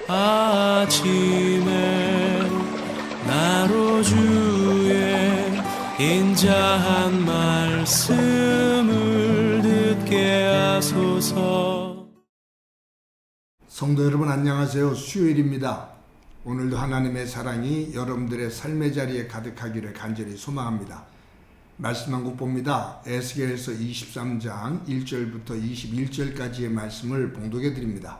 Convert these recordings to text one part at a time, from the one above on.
아침에 나로 주의 인자한 말씀을 듣게 하소서. 성도 여러분 안녕하세요. 수요일입니다. 오늘도 하나님의 사랑이 여러분들의 삶의 자리에 가득하기를 간절히 소망합니다. 말씀 한 곡 봅니다. 에스겔서 23장 1절부터 21절까지의 말씀을 봉독해 드립니다.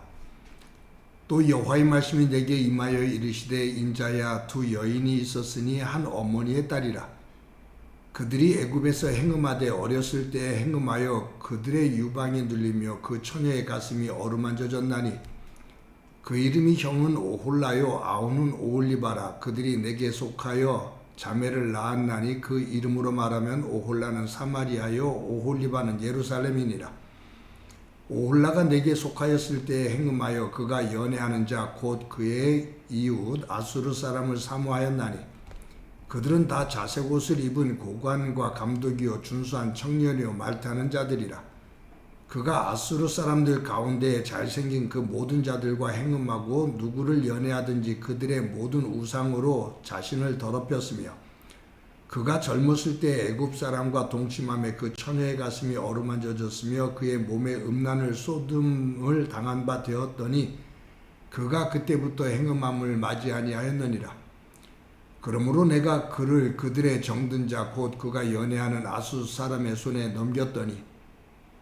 또 여호와의 말씀이 내게 임하여 이르시되 인자야, 두 여인이 있었으니 한 어머니의 딸이라. 그들이 애굽에서 행음하되 어렸을 때에 행음하여 그들의 유방이 눌리며 그 처녀의 가슴이 어루만져졌나니 그 이름이 형은 오홀라요 아우는 오홀리바라. 그들이 내게 속하여 자매를 낳았나니 그 이름으로 말하면 오홀라는 사마리아요 오홀리바는 예루살렘이니라. 오홀라가 내게 속하였을 때에 행음하여 그가 연애하는 자 곧 그의 이웃 아수르 사람을 사모하였나니 그들은 다 자색 옷을 입은 고관과 감독이요 준수한 청년이요 말타는 자들이라. 그가 아수르 사람들 가운데 잘생긴 그 모든 자들과 행음하고 누구를 연애하든지 그들의 모든 우상으로 자신을 더럽혔으며 그가 젊었을 때 애굽 사람과 동침함에 그 처녀의 가슴이 어루만져졌으며 그의 몸에 음란을 쏟음을 당한 바 되었더니 그가 그때부터 행음함을 맞이 아니하였느니라. 그러므로 내가 그를 그들의 정든 자 곧 그가 연애하는 아수르 사람의 손에 넘겼더니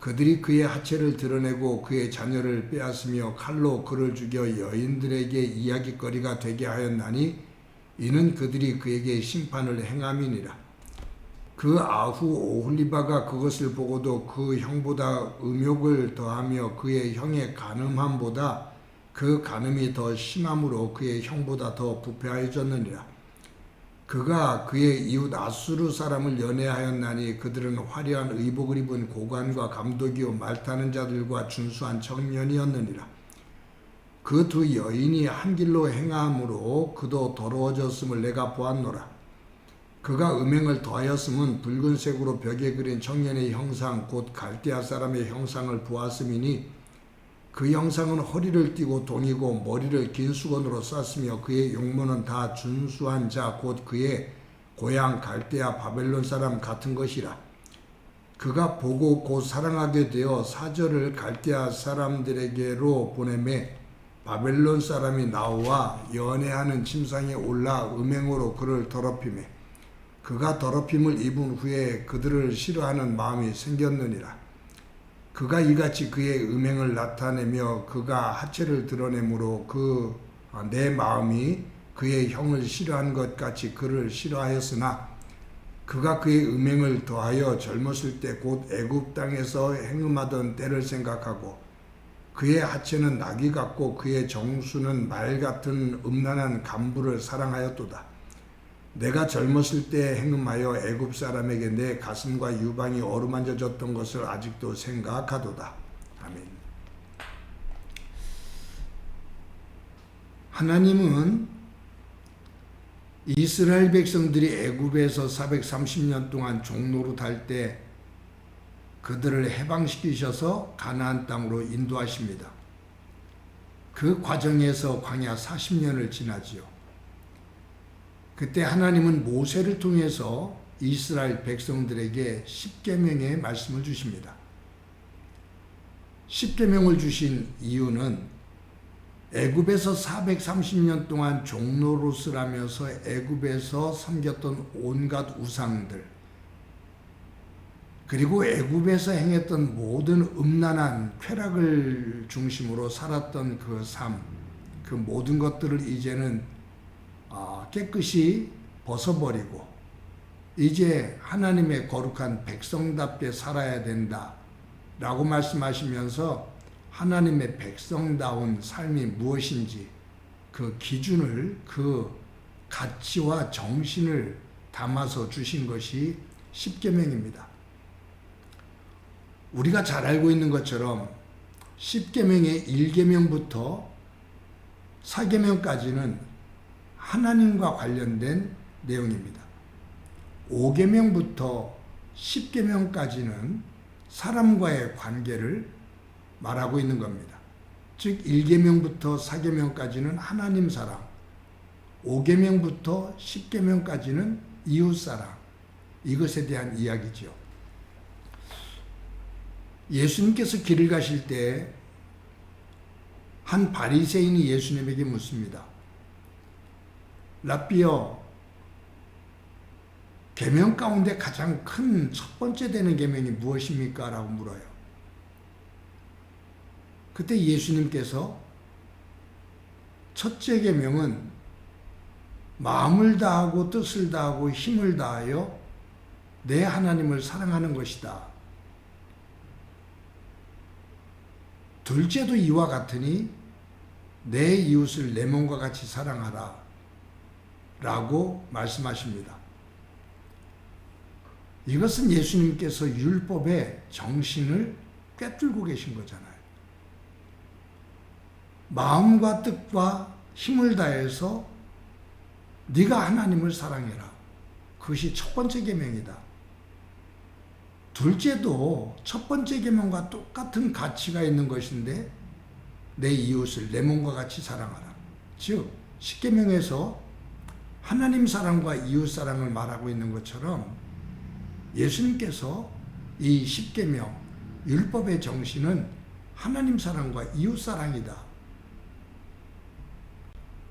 그들이 그의 하체를 드러내고 그의 자녀를 빼앗으며 칼로 그를 죽여 여인들에게 이야깃거리가 되게 하였나니 이는 그들이 그에게 심판을 행함이니라. 그 아후 오홀리바가 그것을 보고도 그 형보다 음욕을 더하며 그의 형의 간음함보다 그 간음이 더 심함으로 그의 형보다 더 부패하여졌느니라. 그가 그의 이웃 아수르 사람을 연애하였나니 그들은 화려한 의복을 입은 고관과 감독이요 말타는 자들과 준수한 청년이었느니라. 그 두 여인이 한 길로 행함으로 그도 더러워졌음을 내가 보았노라. 그가 음행을 더하였음은 붉은색으로 벽에 그린 청년의 형상 곧 갈대아 사람의 형상을 보았음이니 그 형상은 허리를 띠고 동이고 머리를 긴 수건으로 쌌으며 그의 용모는 다 준수한 자 곧 그의 고향 갈대아 바벨론 사람 같은 것이라. 그가 보고 곧 사랑하게 되어 사절을 갈대아 사람들에게로 보내매 바벨론 사람이 나와 연애하는 침상에 올라 음행으로 그를 더럽히매 그가 더럽힘을 입은 후에 그들을 싫어하는 마음이 생겼느니라. 그가 이같이 그의 음행을 나타내며 그가 하체를 드러내므로 내 마음이 그의 형을 싫어한 것 같이 그를 싫어하였으나 그가 그의 음행을 더하여 젊었을 때 곧 애굽 땅에서 행음하던 때를 생각하고 그의 하체는 나귀 같고 그의 정수는 말 같은 음란한 간부를 사랑하였도다. 내가 젊었을 때 행음하여 애굽 사람에게 내 가슴과 유방이 어루만져졌던 것을 아직도 생각하도다. 아멘. 하나님은 이스라엘 백성들이 애굽에서 430년 동안 종노릇 할 때 그들을 해방시키셔서 가나안 땅으로 인도하십니다. 그 과정에서 광야 40년을 지나지요. 그때 하나님은 모세를 통해서 이스라엘 백성들에게 십계명의 말씀을 주십니다. 십계명을 주신 이유는 애굽에서 430년 동안 종노릇을 하면서 애굽에서 섬겼던 온갖 우상들 그리고 애굽에서 행했던 모든 음란한 쾌락을 중심으로 살았던 그 삶, 그 모든 것들을 이제는 깨끗이 벗어버리고 이제 하나님의 거룩한 백성답게 살아야 된다라고 말씀하시면서 하나님의 백성다운 삶이 무엇인지 그 기준을, 그 가치와 정신을 담아서 주신 것이 십계명입니다. 우리가 잘 알고 있는 것처럼 십계명의 1계명부터 4계명까지는 하나님과 관련된 내용입니다. 5계명부터 10계명까지는 사람과의 관계를 말하고 있는 겁니다. 즉 1계명부터 4계명까지는 하나님 사랑, 5계명부터 10계명까지는 이웃 사랑, 이것에 대한 이야기죠. 예수님께서 길을 가실 때 한 바리새인이 예수님에게 묻습니다. 랍비여, 계명 가운데 가장 큰 첫 번째 되는 계명이 무엇입니까? 라고 물어요. 그때 예수님께서 첫째 계명은 마음을 다하고 뜻을 다하고 힘을 다하여 내 하나님을 사랑하는 것이다. 둘째도 이와 같으니 내 이웃을 내 몸과 같이 사랑하라 라고 말씀하십니다. 이것은 예수님께서 율법의 정신을 꿰뚫고 계신 거잖아요. 마음과 뜻과 힘을 다해서 네가 하나님을 사랑해라. 그것이 첫 번째 계명이다. 둘째도 첫 번째 계명과 똑같은 가치가 있는 것인데 내 이웃을 내 몸과 같이 사랑하라. 즉 10계명에서 하나님 사랑과 이웃 사랑을 말하고 있는 것처럼 예수님께서 이 10계명 율법의 정신은 하나님 사랑과 이웃 사랑이다.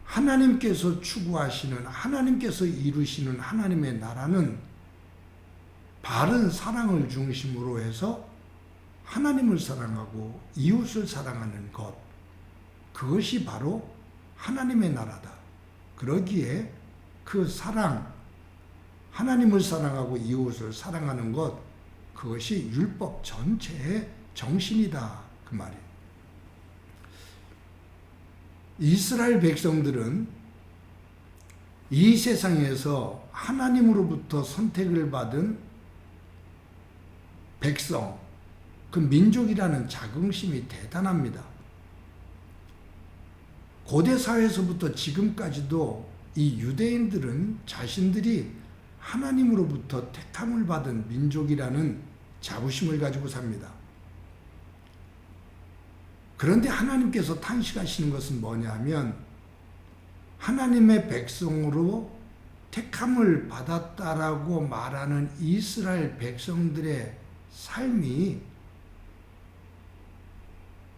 하나님께서 추구하시는, 하나님께서 이루시는 하나님의 나라는 바른 사랑을 중심으로 해서 하나님을 사랑하고 이웃을 사랑하는 것, 그것이 바로 하나님의 나라다. 그러기에 그 사랑, 하나님을 사랑하고 이웃을 사랑하는 것, 그것이 율법 전체의 정신이다. 그 말이에요. 이스라엘 백성들은 이 세상에서 하나님으로부터 선택을 받은 백성, 그 민족이라는 자긍심이 대단합니다. 고대 사회에서부터 지금까지도 이 유대인들은 자신들이 하나님으로부터 택함을 받은 민족이라는 자부심을 가지고 삽니다. 그런데 하나님께서 탄식하시는 것은 뭐냐면 하나님의 백성으로 택함을 받았다라고 말하는 이스라엘 백성들의 삶이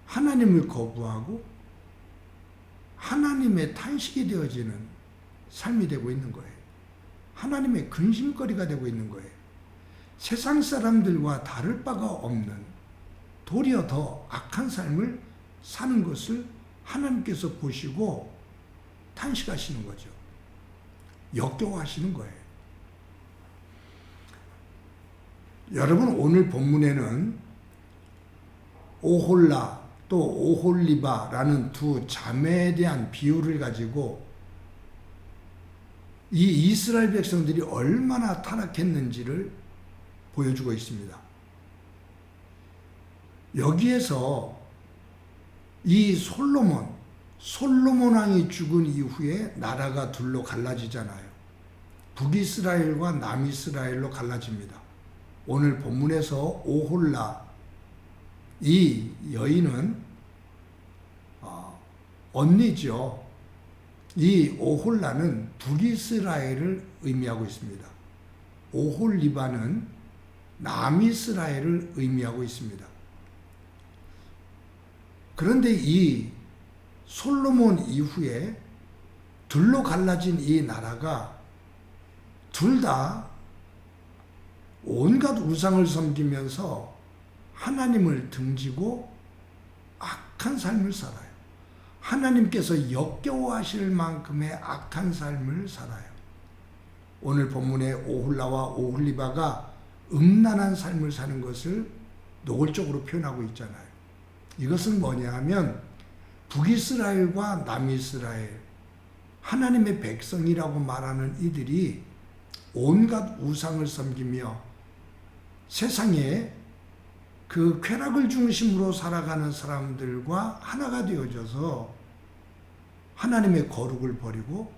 하나님을 거부하고 하나님의 탄식이 되어지는 삶이 되고 있는 거예요. 하나님의 근심거리가 되고 있는 거예요. 세상 사람들과 다를 바가 없는, 도리어 더 악한 삶을 사는 것을 하나님께서 보시고 탄식하시는 거죠. 역겨워하시는 거예요. 여러분, 오늘 본문에는 오홀라 또 오홀리바라는 두 자매에 대한 비유를 가지고 이 이스라엘 백성들이 얼마나 타락했는지를 보여주고 있습니다. 여기에서 이 솔로몬 왕이 죽은 이후에 나라가 둘로 갈라지잖아요. 북이스라엘과 남이스라엘로 갈라집니다. 오늘 본문에서 오홀라, 이 여인은 언니죠. 이 오홀라는 북이스라엘을 의미하고 있습니다. 오홀리바는 남이스라엘을 의미하고 있습니다. 그런데 이 솔로몬 이후에 둘로 갈라진 이 나라가 둘 다 온갖 우상을 섬기면서 하나님을 등지고 악한 삶을 살아요. 하나님께서 역겨워하실 만큼의 악한 삶을 살아요. 오늘 본문의 오홀라와 오홀리바가 음란한 삶을 사는 것을 노골적으로 표현하고 있잖아요. 이것은 뭐냐 하면 북이스라엘과 남이스라엘, 하나님의 백성이라고 말하는 이들이 온갖 우상을 섬기며 세상에 그 쾌락을 중심으로 살아가는 사람들과 하나가 되어져서 하나님의 거룩을 버리고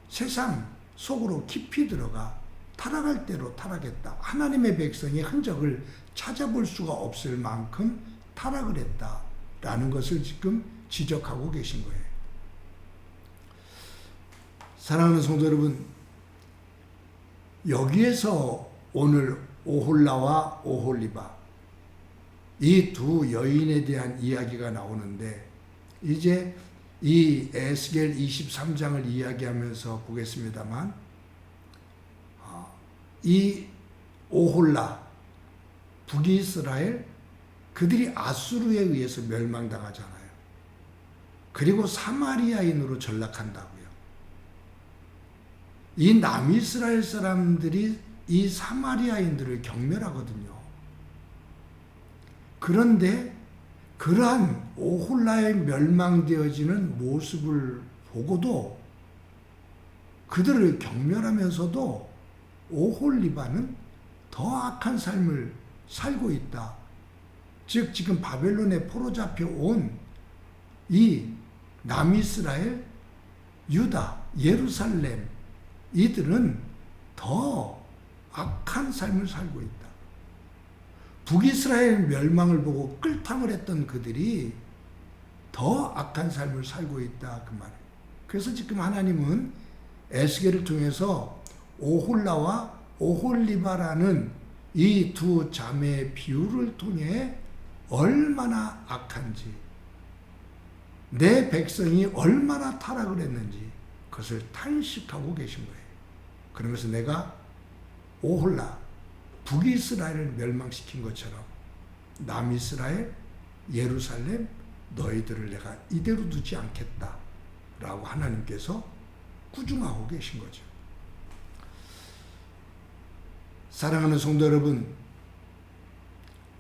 세상 속으로 깊이 들어가 타락할 대로 타락했다. 하나님의 백성의 흔적을 찾아볼 수가 없을 만큼 타락을 했다 라는 것을 지금 지적하고 계신 거예요. 사랑하는 성도 여러분, 여기에서 오늘 오홀라와 오홀리바 이 두 여인에 대한 이야기가 나오는데, 이제 이 에스겔 23장을 이야기하면서 보겠습니다만, 이 오홀라 북이스라엘, 그들이 아수르에 의해서 멸망당하잖아요. 그리고 사마리아인으로 전락한다고요. 이 남이스라엘 사람들이 이 사마리아인들을 경멸하거든요. 그런데 그러한 오홀라의 멸망되어지는 모습을 보고도, 그들을 경멸하면서도 오홀리바는 더 악한 삶을 살고 있다. 즉 지금 바벨론에 포로잡혀 온 이 남이스라엘, 유다, 예루살렘, 이들은 더 악한 삶을 살고 있다. 북이스라엘 멸망을 보고 끌탕을 했던 그들이 더 악한 삶을 살고 있다, 그 말이에요. 그래서 지금 하나님은 에스겔을 통해서 오홀라와 오홀리바라는 이 두 자매의 비유를 통해 얼마나 악한지, 내 백성이 얼마나 타락을 했는지 그것을 탄식하고 계신 거예요. 그러면서 내가 오홀라, 북이스라엘을 멸망시킨 것처럼 남이스라엘, 예루살렘, 너희들을 내가 이대로 두지 않겠다 라고 하나님께서 꾸중하고 계신 거죠. 사랑하는 성도 여러분,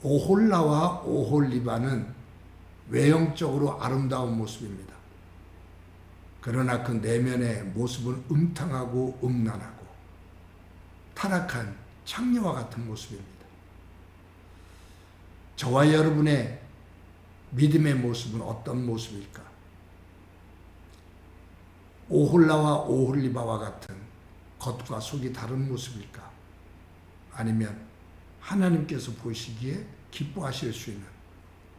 오홀라와 오홀리바는 외형적으로 아름다운 모습입니다. 그러나 그 내면의 모습은 음탕하고 음란하고 타락한 창녀와 같은 모습입니다. 저와 여러분의 믿음의 모습은 어떤 모습일까? 오홀라와 오홀리바와 같은 겉과 속이 다른 모습일까? 아니면 하나님께서 보시기에 기뻐하실 수 있는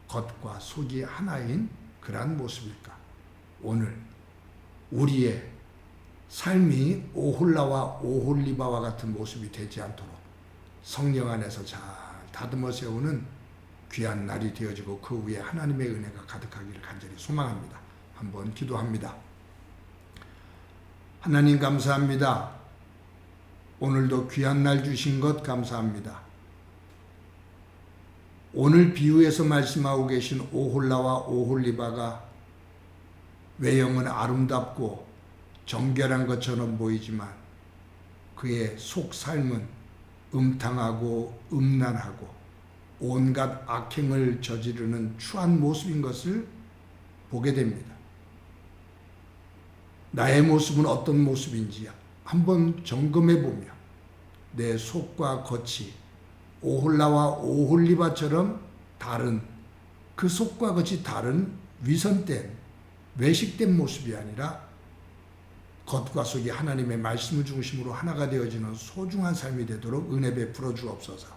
겉과 속이 하나인 그러한 모습일까? 오늘 우리의 삶이 오홀라와 오홀리바와 같은 모습이 되지 않도록 성령 안에서 잘 다듬어 세우는 귀한 날이 되어지고 그 위에 하나님의 은혜가 가득하기를 간절히 소망합니다. 한번 기도합니다. 하나님 감사합니다. 오늘도 귀한 날 주신 것 감사합니다. 오늘 비유에서 말씀하고 계신 오홀라와 오홀리바가 외형은 아름답고 정결한 것처럼 보이지만 그의 속 삶은 음탕하고 음란하고 온갖 악행을 저지르는 추한 모습인 것을 보게 됩니다. 나의 모습은 어떤 모습인지 한번 점검해 보며 내 속과 겉이 오홀라와 오홀리바처럼 다른, 그 속과 겉이 다른 위선된, 외식된 모습이 아니라 겉과 속이 하나님의 말씀을 중심으로 하나가 되어지는 소중한 삶이 되도록 은혜 베풀어 주옵소서.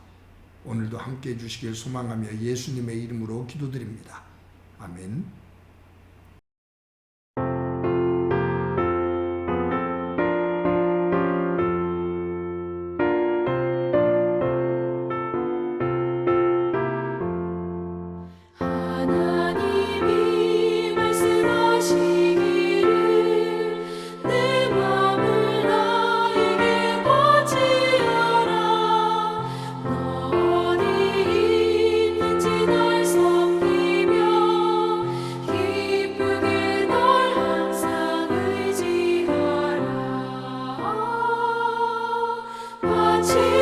오늘도 함께해 주시길 소망하며 예수님의 이름으로 기도드립니다. 아멘. 같이